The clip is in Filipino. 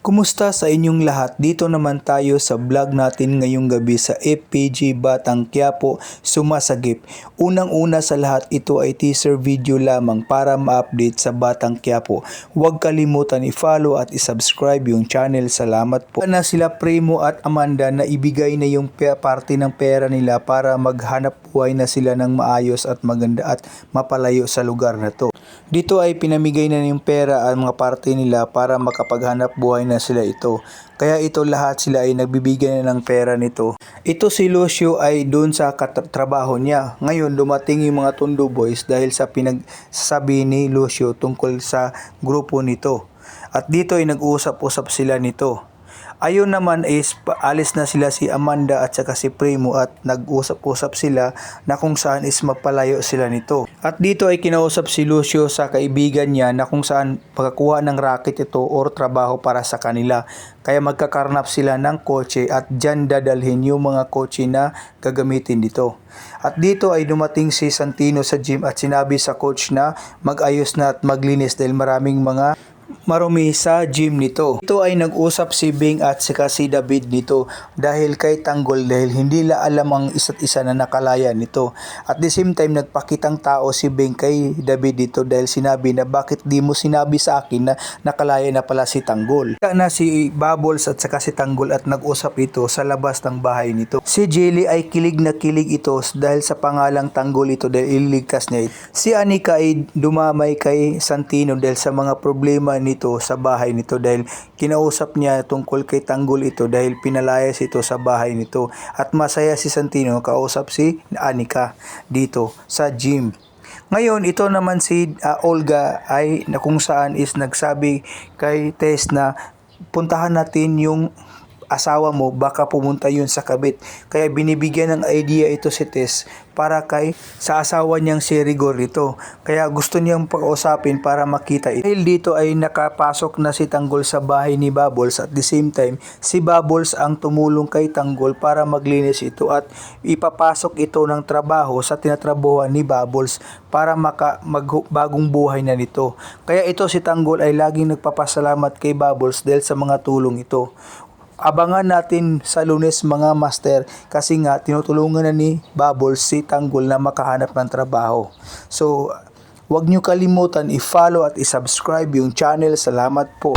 Kumusta sa inyong lahat? Dito naman tayo sa vlog natin ngayong gabi sa FPG Batang Quiapo Sumasagip. Unang-una sa lahat, ito ay teaser video lamang para ma-update sa Batang Quiapo. Huwag kalimutan i-follow at i-subscribe yung channel. Salamat po. Na sila Primo at Amanda na ibigay na yung parte ng pera nila para maghanap buhay na sila ng maayos at maganda at mapalayo sa lugar na to. Dito ay pinamigay na yung pera ang mga parte nila para makapaghanap buhay na sila ito. Kaya ito lahat sila ay nagbibigay na ng pera nito. Ito si Lucio ay doon sa trabaho niya. Ngayon dumating yung mga Tondo Boys dahil sa pinagsasabi ni Lucio tungkol sa grupo nito. At dito ay nag-usap-usap sila nito. Ayun naman is alis na sila si Amanda at saka si Primo at nag-usap-usap sila na kung saan is magpalayo sila nito. At dito ay kinausap si Lucio sa kaibigan niya na kung saan pagkakuha ng racket ito or trabaho para sa kanila. Kaya magkakarnap sila ng kotse at dyan dadalhin yung mga kotse na gagamitin dito. At dito ay dumating si Santino sa gym at sinabi sa coach na mag-ayos na at maglinis dahil maraming mga marumi sa gym nito. Ito ay nag-usap si Bing at saka si David nito dahil kay Tanggol dahil hindi la alam ang isa't isa na nakalaya nito. At the same time nagpakitang tao si Bing kay David dito dahil sinabi na bakit di mo sinabi sa akin na nakalaya na pala si Tanggol. Kaya na si Bubbles at saka si Tanggol at nag-usap ito sa labas ng bahay nito. Si Jelly ay kilig na kilig ito dahil sa pangalang Tanggol ito dahil ililigtas niya ito. Si Anika ay dumamay kay Santino dahil sa mga problema nito sa bahay nito dahil kinausap niya tungkol kay Tanggol ito dahil pinalayas ito sa bahay nito at masaya si Santino kausap si Anika dito sa gym. Ngayon ito naman si Olga ay na kung saan is nagsabi kay Tess na puntahan natin yung asawa mo, baka pumunta yun sa kabit. Kaya binibigyan ng idea ito si Tess para kay sa asawa niyang si Rigor ito. Kaya gusto niyang pag-usapin para makita ito. Dahil dito ay nakapasok na si Tanggol sa bahay ni Bubbles at the same time si Bubbles ang tumulong kay Tanggol para maglinis ito at ipapasok ito ng trabaho sa tinatrabuhan ni Bubbles para magbagong buhay na nito. Kaya ito si Tanggol ay laging nagpapasalamat kay Bubbles dahil sa mga tulong ito. Abangan natin sa Lunes mga master kasi nga tinutulungan na ni Bubbles si Tanggol na makahanap ng trabaho. So, huwag nyo kalimutan i-follow at i-subscribe yung channel. Salamat po.